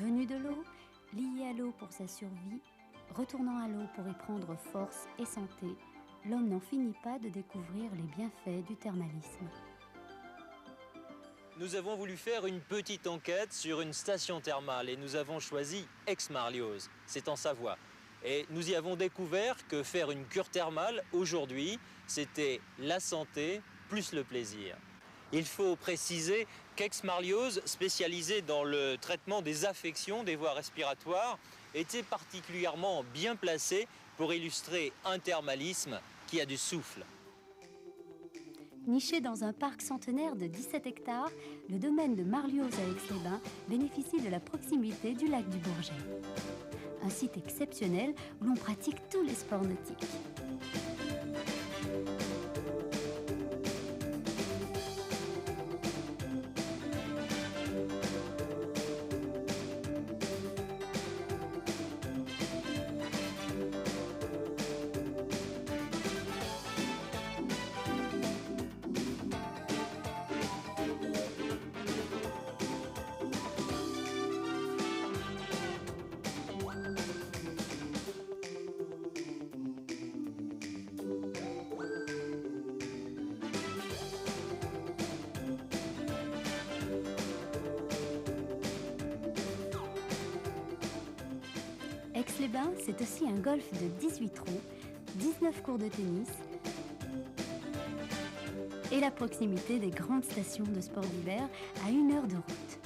Venu de l'eau, lié à l'eau pour sa survie, retournant à l'eau pour y prendre force et santé, l'homme n'en finit pas de découvrir les bienfaits du thermalisme. Nous avons voulu faire une petite enquête sur une station thermale et nous avons choisi Aix-Marlioz, c'est en Savoie. Et nous y avons découvert que faire une cure thermale aujourd'hui, c'était la santé plus le plaisir. Il faut préciser qu'Aix-Marlioz, spécialisé dans le traitement des affections des voies respiratoires, était particulièrement bien placé pour illustrer un thermalisme qui a du souffle. Niché dans un parc centenaire de 17 hectares, le domaine de Marlioz à Aix-les-Bains bénéficie de la proximité du lac du Bourget. Un site exceptionnel où l'on pratique tous les sports nautiques. Aix-les-Bains, c'est aussi un golf de 18 trous, 19 cours de tennis et la proximité des grandes stations de sport d'hiver à 1 heure de route.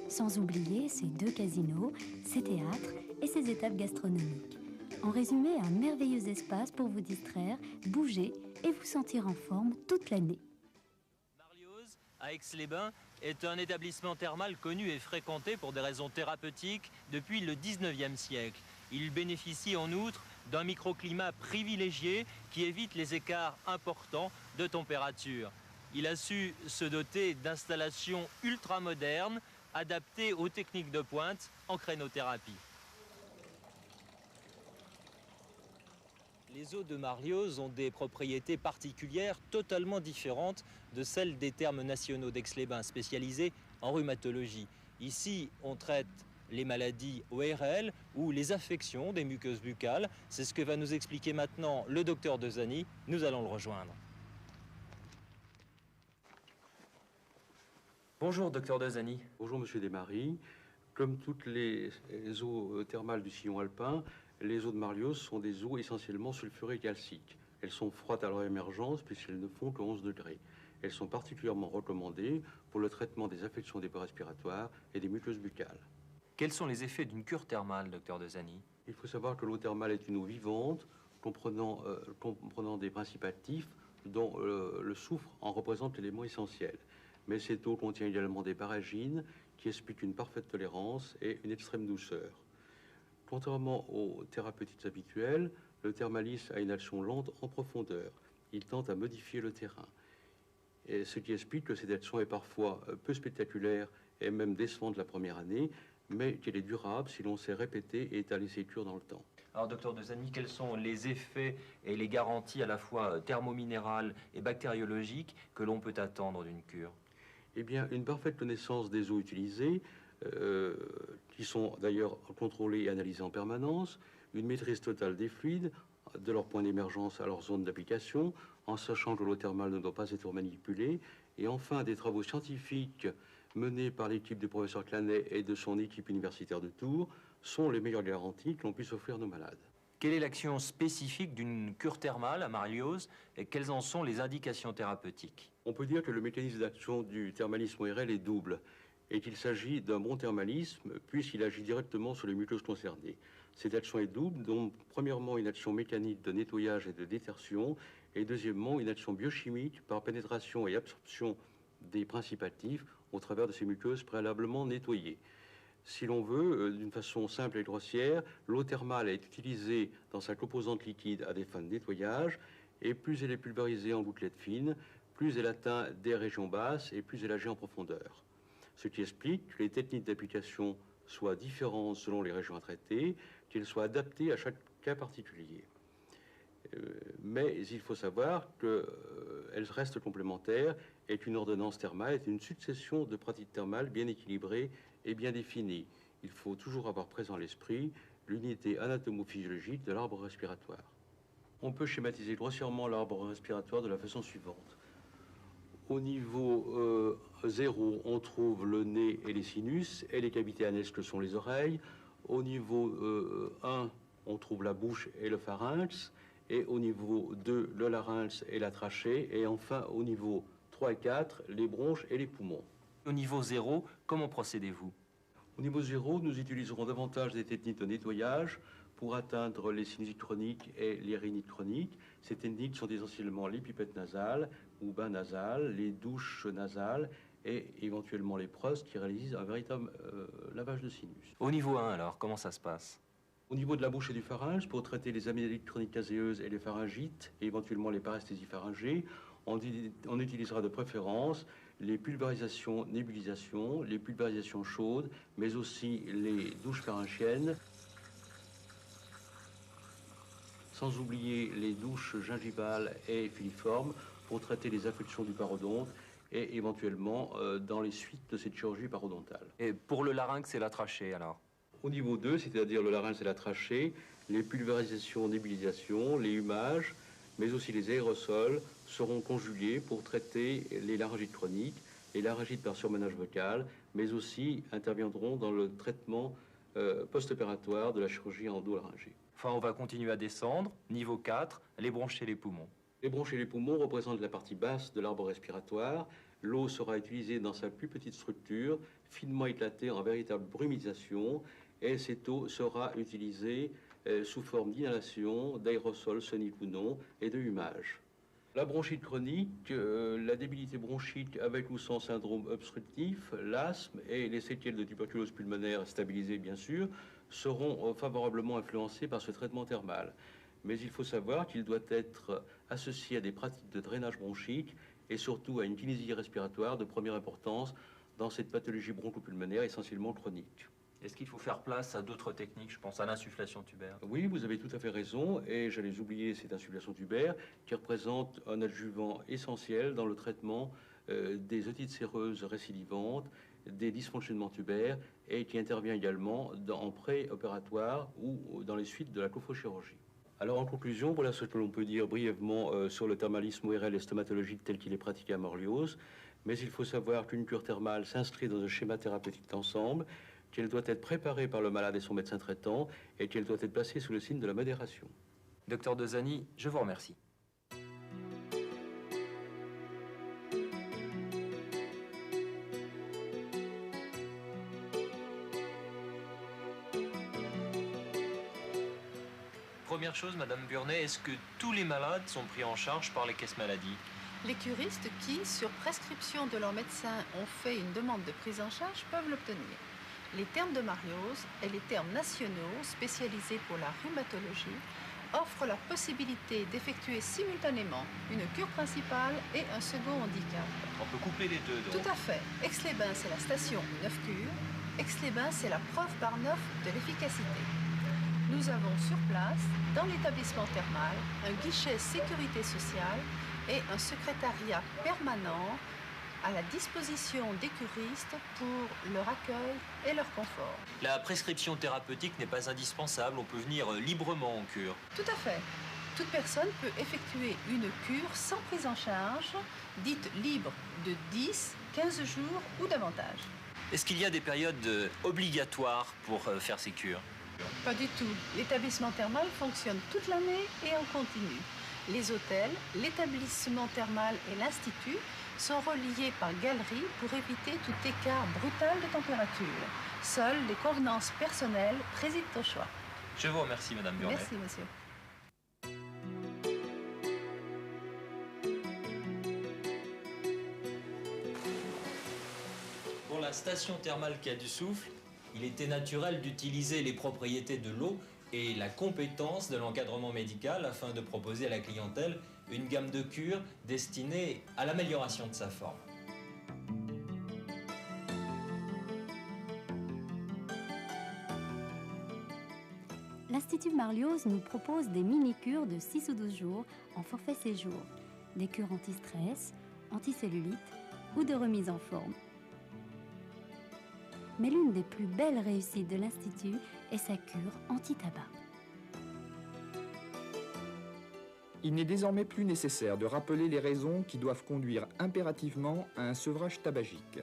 Sans oublier ses 2 casinos, ses théâtres et ses étapes gastronomiques. En résumé, un merveilleux espace pour vous distraire, bouger et vous sentir en forme toute l'année. Marlioz, à Aix-les-Bains, est un établissement thermal connu et fréquenté pour des raisons thérapeutiques depuis le 19e siècle. Il bénéficie en outre d'un microclimat privilégié qui évite les écarts importants de température. Il a su se doter d'installations ultramodernes adaptées aux techniques de pointe en crénothérapie. Les eaux de Marlioz ont des propriétés particulières totalement différentes de celles des thermes nationaux d'Aix-les-Bains spécialisés en rhumatologie. Ici, on traite les maladies ORL ou les affections des muqueuses buccales. C'est ce que va nous expliquer maintenant le docteur Dezany. Nous allons le rejoindre. Bonjour, docteur Dezany. Bonjour, monsieur Desmaris. Comme toutes les eaux thermales du sillon alpin, les eaux de Marlioz sont des eaux essentiellement sulfurées et calciques. Elles sont froides à leur émergence puisqu'elles ne font que 11 degrés. Elles sont particulièrement recommandées pour le traitement des affections des voies respiratoires et des muqueuses buccales. Quels sont les effets d'une cure thermale, docteur Dezany? Il faut savoir que l'eau thermale est une eau vivante, comprenant des principes actifs dont le soufre en représente l'élément essentiel. Mais cette eau contient également des paragines qui expliquent une parfaite tolérance et une extrême douceur. Contrairement aux thérapeutiques habituelles, le thermalisme a une action lente en profondeur. Il tente à modifier le terrain. Et ce qui explique que cette action est parfois peu spectaculaire et même décevante la première année, mais qu'elle est durable si l'on sait répéter et étaler ses cures dans le temps. Alors, docteur Dezany, quels sont les effets et les garanties à la fois thermominérales et bactériologiques que l'on peut attendre d'une cure? Eh bien, une parfaite connaissance des eaux utilisées, qui sont d'ailleurs contrôlées et analysées en permanence, une maîtrise totale des fluides, de leur point d'émergence à leur zone d'application, en sachant que l'eau thermale ne doit pas être manipulée, et enfin des travaux scientifiques menés par l'équipe du professeur Clanet et de son équipe universitaire de Tours, sont les meilleures garanties que l'on puisse offrir à nos malades. Quelle est l'action spécifique d'une cure thermale à Marlioz et quelles en sont les indications thérapeutiques? On peut dire que le mécanisme d'action du thermalisme ORL est double et qu'il s'agit d'un bon thermalisme puisqu'il agit directement sur les muqueuses concernées. Cette action est double, donc premièrement une action mécanique de nettoyage et de détertion et deuxièmement une action biochimique par pénétration et absorption des principes actifs au travers de ces muqueuses préalablement nettoyées. Si l'on veut, d'une façon simple et grossière, l'eau thermale est utilisée dans sa composante liquide à des fins de nettoyage, et plus elle est pulvérisée en gouttelettes fines, plus elle atteint des régions basses et plus elle agit en profondeur. Ce qui explique que les techniques d'application soient différentes selon les régions à traiter, qu'elles soient adaptées à chaque cas particulier. Mais il faut savoir qu'elle reste complémentaire et qu'une ordonnance thermale est une succession de pratiques thermales bien équilibrées et bien définies. Il faut toujours avoir présent à l'esprit l'unité anatomophysiologique de l'arbre respiratoire. On peut schématiser grossièrement l'arbre respiratoire de la façon suivante. Au niveau 0, on trouve le nez et les sinus et les cavités annexes que sont les oreilles. Au niveau 1, on trouve la bouche et le pharynx. Et au niveau 2, le larynx et la trachée. Et enfin, au niveau 3 et 4, les bronches et les poumons. Au niveau 0, comment procédez-vous? Au niveau 0, nous utiliserons davantage des techniques de nettoyage pour atteindre les sinusites chroniques et les rhinites chroniques. Ces techniques sont essentiellement les pipettes nasales ou bains nasales, les douches nasales et éventuellement les prostes qui réalisent un véritable lavage de sinus. Au niveau 1, alors, comment ça se passe? Au niveau de la bouche et du pharynx, pour traiter les amygdalites chroniques caséeuses et les pharyngites, et éventuellement les paresthésies pharyngées, on utilisera de préférence les pulvérisations, nébulisations, les pulvérisations chaudes, mais aussi les douches pharyngiennes, sans oublier les douches gingivales et filiformes pour traiter les affections du parodonte et éventuellement dans les suites de cette chirurgie parodontale. Et pour le larynx et la trachée, alors? Au niveau 2, c'est-à-dire le larynx et la trachée, les pulvérisations, nébulisations, les humages, mais aussi les aérosols seront conjugués pour traiter les laryngites chroniques, les laryngites par surmenage vocal, mais aussi interviendront dans le traitement post-opératoire de la chirurgie endolaryngée. Enfin, on va continuer à descendre. Niveau 4, les bronches et les poumons. Les bronches et les poumons représentent la partie basse de l'arbre respiratoire. L'eau sera utilisée dans sa plus petite structure, finement éclatée en véritable brumisation, et cette eau sera utilisée sous forme d'inhalation, d'aérosol sonique ou non, et de humage. La bronchite chronique, la débilité bronchique avec ou sans syndrome obstructif, l'asthme et les séquelles de tuberculose pulmonaire stabilisées bien sûr, seront favorablement influencés par ce traitement thermal. Mais il faut savoir qu'il doit être associé à des pratiques de drainage bronchique et surtout à une kinésie respiratoire de première importance dans cette pathologie bronchopulmonaire essentiellement chronique. Est-ce qu'il faut faire place à d'autres techniques? Je pense à l'insufflation tubaire. Oui, vous avez tout à fait raison, et j'allais oublier cette insufflation tubaire qui représente un adjuvant essentiel dans le traitement des otites séreuses récidivantes, des dysfonctionnements tubaires, et qui intervient également en pré-opératoire ou dans les suites de la cophrochirurgie. Alors en conclusion, voilà ce que l'on peut dire brièvement sur le thermalisme ORL et stomatologique tel qu'il est pratiqué à Morlioz, mais il faut savoir qu'une cure thermale s'inscrit dans un schéma thérapeutique d'ensemble, qu'elle doit être préparée par le malade et son médecin traitant, et qu'elle doit être placée sous le signe de la modération. Docteur Dezani, je vous remercie. Première chose, Madame Burnet, est-ce que tous les malades sont pris en charge par les caisses maladies? Les curistes qui, sur prescription de leur médecin, ont fait une demande de prise en charge peuvent l'obtenir. Les termes de Morlioz et les termes nationaux spécialisés pour la rhumatologie offrent la possibilité d'effectuer simultanément une cure principale et un second handicap. On peut coupler les deux, donc. Tout à fait. Aix-les-Bains, c'est la station 9 cures. Aix-les-Bains, c'est la preuve par 9 de l'efficacité. Nous avons sur place, dans l'établissement thermal, un guichet sécurité sociale et un secrétariat permanent à la disposition des curistes pour leur accueil et leur confort. La prescription thérapeutique n'est pas indispensable, on peut venir librement en cure. Tout à fait. Toute personne peut effectuer une cure sans prise en charge, dite libre de 10, 15 jours ou davantage. Est-ce qu'il y a des périodes obligatoires pour faire ces cures? Pas du tout. L'établissement thermal fonctionne toute l'année et en continu. Les hôtels, l'établissement thermal et l'institut sont reliés par galerie pour éviter tout écart brutal de température. Seules les convenances personnelles président au choix. Je vous remercie, Madame Burnet. Merci, monsieur. Pour la station thermale Quai du Souffle, il était naturel d'utiliser les propriétés de l'eau et la compétence de l'encadrement médical afin de proposer à la clientèle une gamme de cures destinée à l'amélioration de sa forme. l'Institut Marlioz nous propose des mini-cures de 6 ou 12 jours en forfait séjour, des cures anti-stress, anti-cellulite ou de remise en forme. Mais l'une des plus belles réussites de l'Institut est sa cure anti-tabac. Il n'est désormais plus nécessaire de rappeler les raisons qui doivent conduire impérativement à un sevrage tabagique.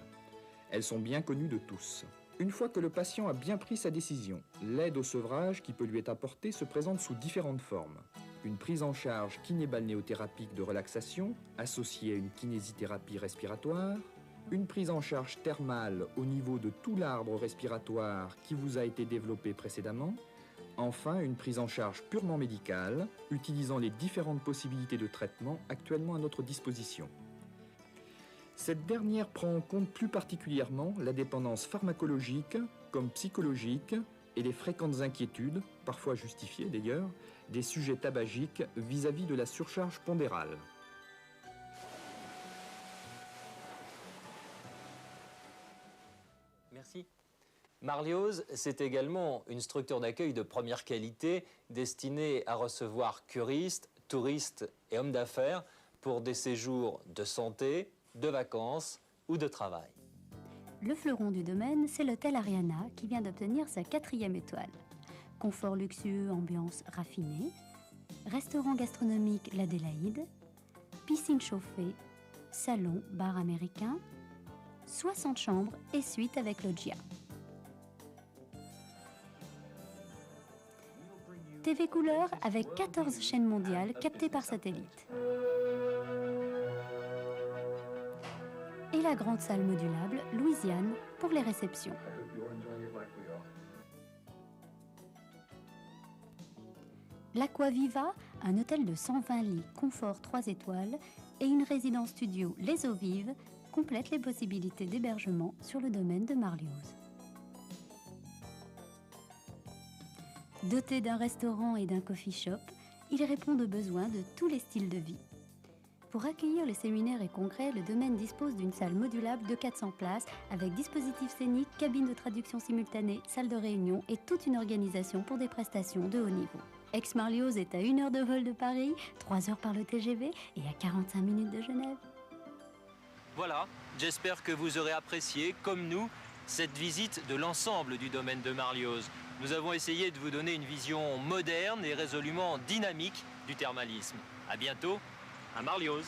Elles sont bien connues de tous. Une fois que le patient a bien pris sa décision, l'aide au sevrage qui peut lui être apportée se présente sous différentes formes. Une prise en charge kinébalnéothérapique de relaxation, associée à une kinésithérapie respiratoire, une prise en charge thermale au niveau de tout l'arbre respiratoire qui vous a été développé précédemment, enfin une prise en charge purement médicale, utilisant les différentes possibilités de traitement actuellement à notre disposition. Cette dernière prend en compte plus particulièrement la dépendance pharmacologique comme psychologique et les fréquentes inquiétudes, parfois justifiées d'ailleurs, des sujets tabagiques vis-à-vis de la surcharge pondérale. Merci. Marlioz, c'est également une structure d'accueil de première qualité destinée à recevoir curistes, touristes et hommes d'affaires pour des séjours de santé, de vacances ou de travail. Le fleuron du domaine, c'est l'hôtel Ariana qui vient d'obtenir sa 4e étoile. Confort luxueux, ambiance raffinée, restaurant gastronomique l'Adélaïde, piscine chauffée, salon, bar américain, 60 chambres et suite avec loggia. TV couleur avec 14 chaînes mondiales captées par satellite. Et la grande salle modulable Louisiane pour les réceptions. L'Aquaviva, un hôtel de 120 lits, confort 3 étoiles et une résidence studio Les Eaux Vives complètent les possibilités d'hébergement sur le domaine de Marlioz. Doté d'un restaurant et d'un coffee shop, il répond aux besoins de tous les styles de vie. Pour accueillir les séminaires et congrès, le domaine dispose d'une salle modulable de 400 places avec dispositif scénique, cabine de traduction simultanée, salle de réunion et toute une organisation pour des prestations de haut niveau. Aix-Marlioz est à 1 heure de vol de Paris, 3 heures par le TGV et à 45 minutes de Genève. Voilà, j'espère que vous aurez apprécié, comme nous, cette visite de l'ensemble du domaine de Marlioz. Nous avons essayé de vous donner une vision moderne et résolument dynamique du thermalisme. À bientôt à Marlioz.